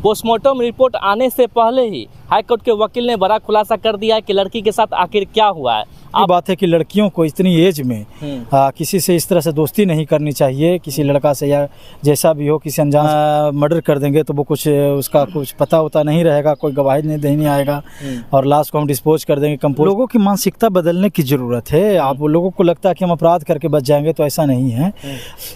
Postmortem report आने से पहले ही हाईकोर्ट के वकील ने बड़ा खुलासा कर दिया है कि लड़की के साथ आखिर क्या हुआ है। अब बात है कि लड़कियों को इतनी एज में किसी से इस तरह से दोस्ती नहीं करनी चाहिए, किसी लड़का से या जैसा भी हो, किसी अनजान मर्डर कर देंगे तो वो कुछ उसका कुछ पता होता नहीं रहेगा, कोई गवाही नहीं आएगा और लाश को हम डिस्पोज कर देंगे कंपोज। लोगों की मानसिकता बदलने की ज़रूरत है। आप लोगों को लगता है कि हम अपराध करके बच जाएंगे, तो ऐसा नहीं है।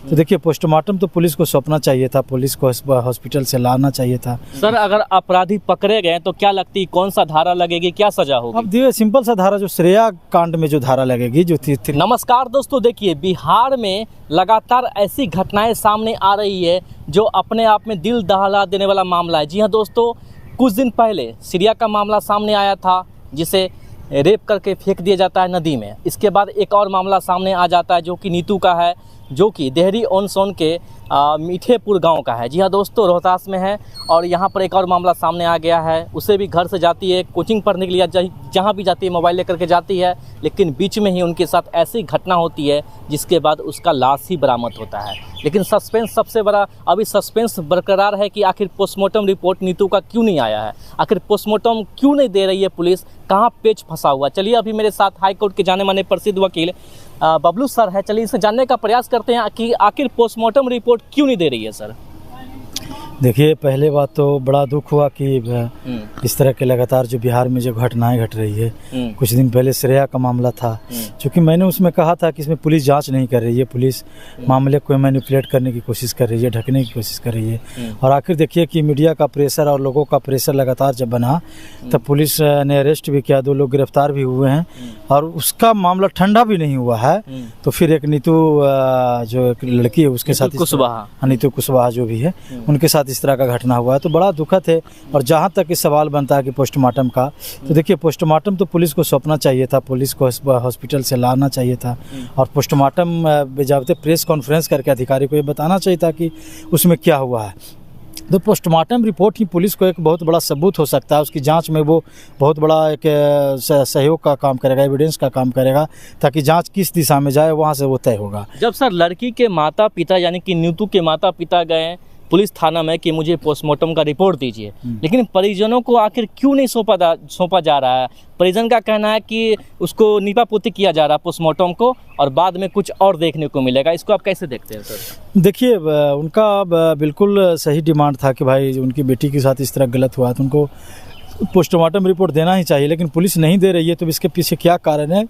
तो देखिए, पोस्टमार्टम तो पुलिस को सौंपना चाहिए था, पुलिस को हॉस्पिटल से लाना चाहिए था। सर, अगर अपराधी पकड़े गए तो क्या लगती, कौन सा धारा लगेगी, क्या सजा होगी? अब देखिए, सिंपल सा धारा जो श्रेया कांड में जो धारा लगेगी जो थी। नमस्कार दोस्तों, देखिए बिहार में लगातार ऐसी घटनाएं सामने आ रही है जो अपने आप में दिल दहला देने वाला मामला है। जी हाँ दोस्तों, कुछ दिन पहले श्रेया का मामला सामने आया था जिसे रेप करके फेंक दिया जाता है नदी में। इसके बाद एक और मामला सामने आ जाता है जो कि नीतू का है, जो कि देहरी ऑन सोन के मीठेपुर गांव का है। जी हाँ दोस्तों, रोहतास में है। और यहाँ पर एक और मामला सामने आ गया है। उसे भी घर से जाती है कोचिंग पढ़ने के लिए, जहाँ भी जाती है मोबाइल लेकर के जाती है, लेकिन बीच में ही उनके साथ ऐसी घटना होती है जिसके बाद उसका लाश ही बरामद होता है। लेकिन सस्पेंस सबसे बड़ा अभी सस्पेंस बरकरार है कि आखिर पोस्टमार्टम रिपोर्ट नीतू का क्यों नहीं आया है, आखिर पोस्टमार्टम क्यों नहीं दे रही है पुलिस, कहाँ पेच फंसा हुआ। चलिए, अभी मेरे साथ हाईकोर्ट के जाने माने प्रसिद्ध वकील बबलू सर है, चलिए इसे जानने का प्रयास करते हैं कि आखिर पोस्टमार्टम रिपोर्ट क्यों नहीं दे रही है। सर देखिए, पहले बात तो बड़ा दुख हुआ कि इस तरह के लगातार जो बिहार में जो घटनाएं घट रही है। कुछ दिन पहले श्रेया का मामला था, क्योंकि मैंने उसमें कहा था कि इसमें पुलिस जांच नहीं कर रही है, पुलिस मामले को मैनिपुलेट करने की कोशिश कर रही है, ढकने की कोशिश कर रही है। और आखिर देखिए कि मीडिया का प्रेशर और लोगों का प्रेशर लगातार जब बना तब पुलिस ने अरेस्ट भी किया, 2 लोग गिरफ्तार भी हुए हैं और उसका मामला ठंडा भी नहीं हुआ है। तो फिर एक नीतू जो एक लड़की है उसके साथ, नीतू कुशवाहा जो भी है, उनके साथ इस तरह का घटना हुआ है। तो बड़ा दुखद है। और जहाँ तक इस सवाल बनता है कि पोस्टमार्टम का, तो देखिए, पोस्टमार्टम तो पुलिस को सौंपना चाहिए था, पुलिस को हॉस्पिटल से लाना चाहिए था और पोस्टमार्टम बजाते प्रेस कॉन्फ्रेंस करके अधिकारी को ये बताना चाहिए था कि उसमें क्या हुआ है। तो पोस्टमार्टम रिपोर्ट ही पुलिस को एक बहुत बड़ा सबूत हो सकता है, उसकी जांच में वो बहुत बड़ा एक सहयोग का काम करेगा, एविडेंस का काम करेगा, ताकि जांच किस दिशा में जाए वहाँ से वो तय होगा। जब सर लड़की के माता पिता यानी कि नीतू के माता पिता गए पुलिस थाना में कि मुझे पोस्टमार्टम का रिपोर्ट दीजिए, लेकिन परिजनों को आखिर क्यों नहीं सौंपा जा रहा है? परिजन का कहना है कि उसको नीपापोती किया जा रहा है पोस्टमार्टम को और बाद में कुछ और देखने को मिलेगा। इसको आप कैसे देखते हैं सर? देखिए, उनका बिल्कुल सही डिमांड था कि भाई उनकी बेटी के साथ इस तरह गलत हुआ तो उनको पोस्टमार्टम रिपोर्ट देना ही चाहिए, लेकिन पुलिस नहीं दे रही है। तो इसके पीछे क्या कारण है?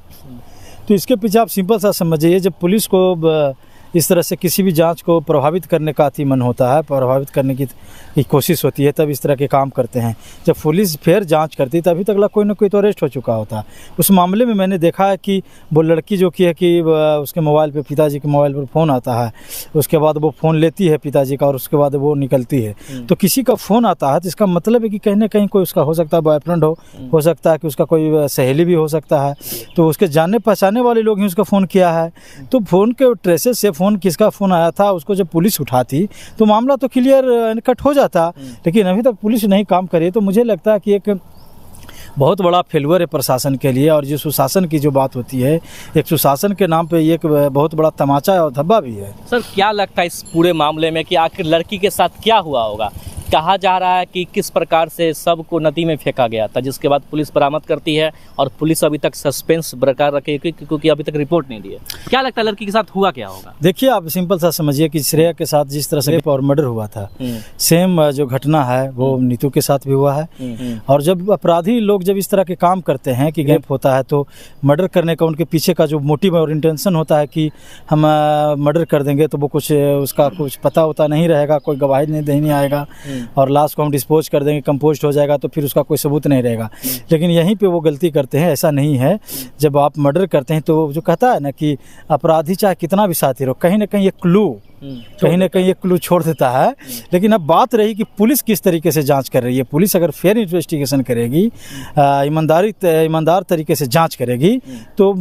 तो इसके पीछे आप सिंपल सा समझिए, जब पुलिस को इस तरह से किसी भी जांच को प्रभावित करने का अति मन होता है, प्रभावित करने की कोशिश होती है, तब इस तरह के काम करते हैं। जब पुलिस फिर जांच करती है तभी तक कोई ना कोई तो अरेस्ट हो चुका होता है। उस मामले में मैंने देखा है कि वो लड़की जो की है कि उसके मोबाइल पे, पिताजी के मोबाइल पर फ़ोन आता है, उसके बाद वो फ़ोन लेती है पिताजी का और उसके बाद वो निकलती है। तो किसी का फ़ोन आता है तो इसका मतलब है कि कहीं ना कहीं कोई उसका हो सकता है बॉयफ्रेंड हो सकता है कि उसका कोई सहेली भी हो सकता है। तो उसके जानने पहचाने वाले लोग ही उसका फ़ोन किया है। तो फ़ोन के ट्रेसेस से फ़ोन किसका फ़ोन आया था उसको जब पुलिस उठाती तो मामला तो क्लियर कट हो जाता, लेकिन अभी तक पुलिस नहीं काम करे। तो मुझे लगता है कि एक बहुत बड़ा फेलुअर है प्रशासन के लिए। और जो सुशासन की जो बात होती है, एक सुशासन के नाम पे एक बहुत बड़ा तमाचा और धब्बा भी है। सर, क्या लगता है इस पूरे मामले में कि आखिर लड़की के साथ क्या हुआ होगा? कहा जा रहा है कि किस प्रकार से सबको नदी में फेंका गया था, जिसके बाद पुलिस बरामद करती है और पुलिस अभी तक सस्पेंस बरकरार रखेगी क्योंकि अभी तक रिपोर्ट नहीं दी है। क्या लगता है लड़की के साथ हुआ क्या होगा? देखिए, आप सिंपल सा समझिए कि श्रेया के साथ जिस तरह से रेप और मर्डर हुआ था, सेम जो घटना है वो नीतू के साथ भी हुआ है। और जब अपराधी लोग जब इस तरह के काम करते हैं कि रेप होता है तो मर्डर करने का उनके पीछे का जो मोटिव और इंटेंशन होता है कि हम मर्डर कर देंगे, तो वो कुछ उसका कुछ पता होता नहीं रहेगा, कोई गवाही नहीं आएगा और लाश को हम डिस्पोज कर देंगे, कंपोस्ट हो जाएगा, तो फिर उसका कोई सबूत नहीं रहेगा। लेकिन यहीं पे वो गलती करते हैं। ऐसा नहीं है। जब आप मर्डर करते हैं तो जो कहता है ना कि अपराधी चाहे कितना भी साथी रहो, कहीं ना कहीं एक क्लू कहीं ना कहीं एक क्लू छोड़ देता है। लेकिन अब बात रही कि पुलिस किस तरीके से जांच कर रही है। पुलिस अगर फेयर इन्वेस्टिगेशन करेगी, ईमानदार तरीके से जांच करेगी, तो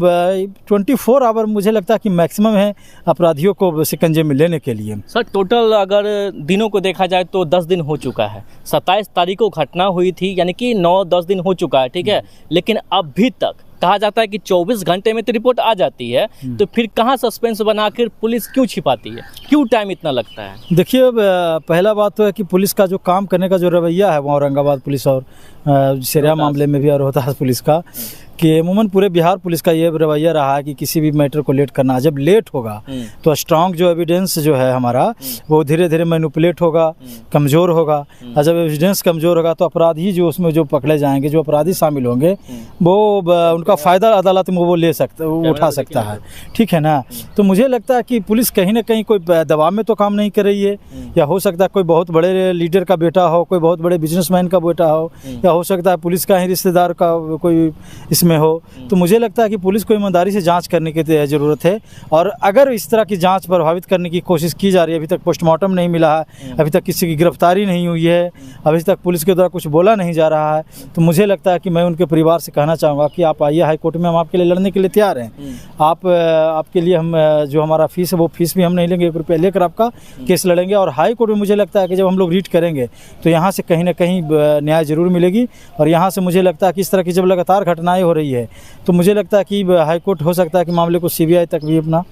24 आवर मुझे लगता है कि मैक्सिमम है अपराधियों को शिकंजे में लेने के लिए। सर, टोटल अगर दिनों को देखा जाए तो 10 दिन हो चुका है। 27 तारीख को घटना हुई थी, यानी कि 9-10 दिन हो चुका है, ठीक है। लेकिन अभी तक कहा जाता है कि 24 घंटे में तो रिपोर्ट आ जाती है, तो फिर कहाँ सस्पेंस बनाकर पुलिस क्यों छिपाती है, क्यों टाइम इतना लगता है? देखिए, अब पहला बात तो है कि पुलिस का जो काम करने का जो रवैया है वो औरंगाबाद पुलिस और सिरिया मामले में भी और रोहतास पुलिस का, कि अमूमन पूरे बिहार पुलिस का ये रवैया रहा है कि किसी भी मैटर को लेट करना, जब लेट होगा तो स्ट्रांग जो एविडेंस जो है हमारा वो धीरे धीरे मैनिपुलेट होगा, कमज़ोर होगा, और जब एविडेंस कमज़ोर होगा तो अपराधी जो उसमें जो पकड़े जाएंगे, जो अपराधी शामिल होंगे, वो उनका फ़ायदा अदालत में वो ले सकता, वो उठा सकता है, ठीक है ना। तो मुझे लगता है कि पुलिस कहीं ना कहीं कोई दबाव में तो काम नहीं कर रही है, या हो सकता है कोई बहुत बड़े लीडर का बेटा हो, कोई बहुत बड़े बिजनेसमैन का बेटा हो, या हो सकता है पुलिस का ही रिश्तेदार का कोई इसमें हो। तो मुझे लगता है कि पुलिस को ईमानदारी से जांच करने की ज़रूरत है, और अगर इस तरह की जांच प्रभावित करने की कोशिश की जा रही है, अभी तक पोस्टमार्टम नहीं मिला है, अभी तक किसी की गिरफ्तारी नहीं हुई है, अभी तक पुलिस के द्वारा कुछ बोला नहीं जा रहा है, तो मुझे लगता है कि मैं उनके परिवार से कहना चाहूँगा कि आप आइए हाई कोर्ट में, हम आपके लिए लड़ने के लिए तैयार हैं। आपके लिए हम जो हमारा फीस है वो फीस भी हम नहीं लेंगे, 1 रुपया लेकर आपका केस लड़ेंगे। और हाई कोर्ट में मुझे लगता है कि जब हम लोग रीट करेंगे तो यहाँ से कहीं ना कहीं न्याय जरूर मिलेगी, और यहाँ से मुझे लगता है कि इस तरह की जब लगातार घटनाएं हो रही है तो मुझे लगता है कि हाई कोर्ट हो सकता है कि मामले को CBI तक भी अपना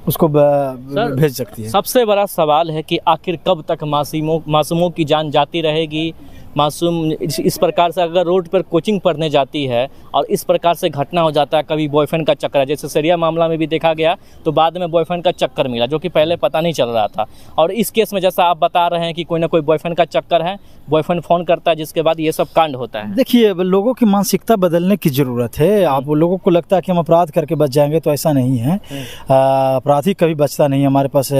उसको भेज सकती है। सबसे बड़ा सवाल है कि आखिर कब तक मासूमों की जान जाती रहेगी। मासूम इस प्रकार से अगर रोड पर कोचिंग पढ़ने जाती है और इस प्रकार से घटना हो जाता है, कभी बॉयफ्रेंड का चक्कर है, जैसे सरिया मामला में भी देखा गया, तो बाद में बॉयफ्रेंड का चक्कर मिला जो कि पहले पता नहीं चल रहा था। और इस केस में जैसा आप बता रहे हैं कि कोई ना कोई बॉयफ्रेंड का चक्कर है, बॉयफ्रेंड फ़ोन करता है, जिसके बाद ये सब कांड होता है। देखिए, लोगों की मानसिकता बदलने की ज़रूरत है। आप लोगों को लगता है कि हम अपराध करके बच जाएंगे, तो ऐसा नहीं है। अपराधी कभी बचता नहीं, हमारे पास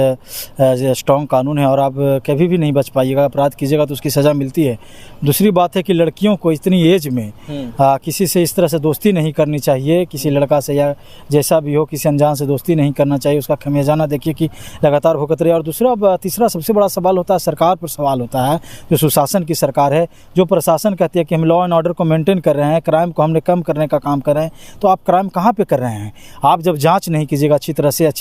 स्ट्रॉन्ग कानून है और आप कभी भी नहीं बच पाइएगा। अपराध कीजिएगा तो उसकी सज़ा मिलती है। दूसरी बात है कि लड़कियों को इतनी एज में किसी से इस तरह से दोस्ती नहीं करनी चाहिए, किसी लड़का से या जैसा भी हो, किसी अनजान से दोस्ती नहीं करना चाहिए। उसका खमियाजाना देखिए कि लगातार भुगत रहे। और तीसरा सबसे बड़ा सवाल होता है सरकार पर सवाल होता है, जो सुशासन की सरकार है, जो प्रशासन कहती है कि हम लॉ एंड ऑर्डर को मेंटेन कर रहे हैं, क्राइम को हमने कम करने का काम कर रहे हैं, तो आप क्राइम कहाँ पे कर रहे हैं? आप जब जांच नहीं कीजिएगा अच्छी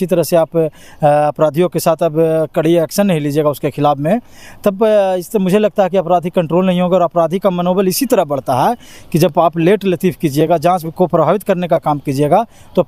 तरह से आप अपराधियों के साथ अब कड़ी एक्शन नहीं लीजिएगा उसके खिलाफ में, तब इससे मुझे लगता है कि अपराधी कंट्रोल नहीं होगा। और अपराधी का मनोबल इसी तरह बढ़ता है कि जब आप लेट लतीफ़ कीजिएगा, जांच को प्रभावित करने का काम कीजिएगा, तो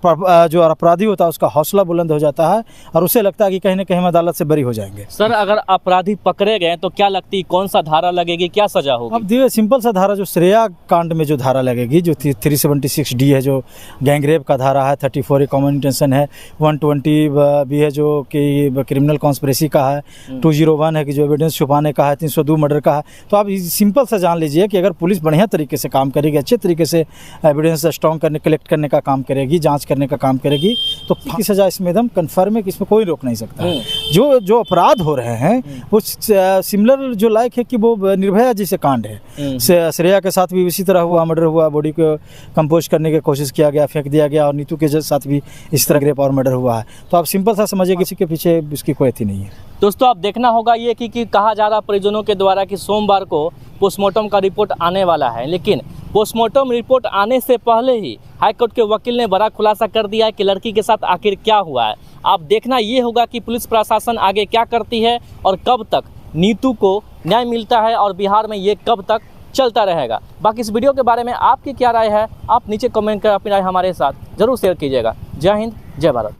जो अपराधी होता है उसका हौसला बुलंद हो जाता है और उसे लगता है कि कहीं ना कहीं हम अदालत से बरी हो जाएंगे। सर, अगर अपराधी पकड़े गए तो क्या लगती है, कौन सा धारा लगेगी, क्या सजा होगी? अब देखिए, सिंपल सा धारा जो श्रेया कांड में जो धारा लगेगी, जो 376D है, जो गैंगरेप का धारा है, 34 एक कॉमन इंटेंशन है, 120 भी है जो कि क्रिमिनल कॉन्स्पिरेसी का है, 201 है कि जो एविडेंस छुपाने का है, 302 मर्डर का है। तो आप सिंपल सा जान लीजिए कि अगर पुलिस बढ़िया तरीके से काम करेगी, अच्छे तरीके से एविडेंस स्ट्रॉन्ग करने, कलेक्ट करने का काम करेगी, जांच करने का काम करेगी, तो फांसी की सजा इसमें एकदम कन्फर्म है कि इसमें कोई रोक नहीं सकता है। जो अपराध हो रहे हैं वो सिमिलर जो लायक है कि वो निर्भया जैसे कांड है। श्रेया के साथ भी इसी तरह हुआ, मर्डर हुआ, बॉडी को कंपोज करने की कोशिश किया गया, फेंक दिया गया, और नीतू के साथ भी इस तरह रेप और मर्डर हुआ है। तो आप सिंपल सा समझिए कि किसी के पीछे इसकी कोई अथी नहीं है। दोस्तों, आप देखना होगा ये कि कहा जा रहा परिजनों के द्वारा कि सोमवार को पोस्टमार्टम का रिपोर्ट आने वाला है, लेकिन पोस्टमार्टम रिपोर्ट आने से पहले ही हाईकोर्ट के वकील ने बड़ा खुलासा कर दिया है कि लड़की के साथ आखिर क्या हुआ है। आप देखना ये होगा कि पुलिस प्रशासन आगे क्या करती है और कब तक नीतू को न्याय मिलता है और बिहार में ये कब तक चलता रहेगा। बाकी इस वीडियो के बारे में आपकी क्या राय है, आप नीचे कमेंट कर अपनी राय हमारे साथ जरूर शेयर कीजिएगा। जय हिंद, जय भारत।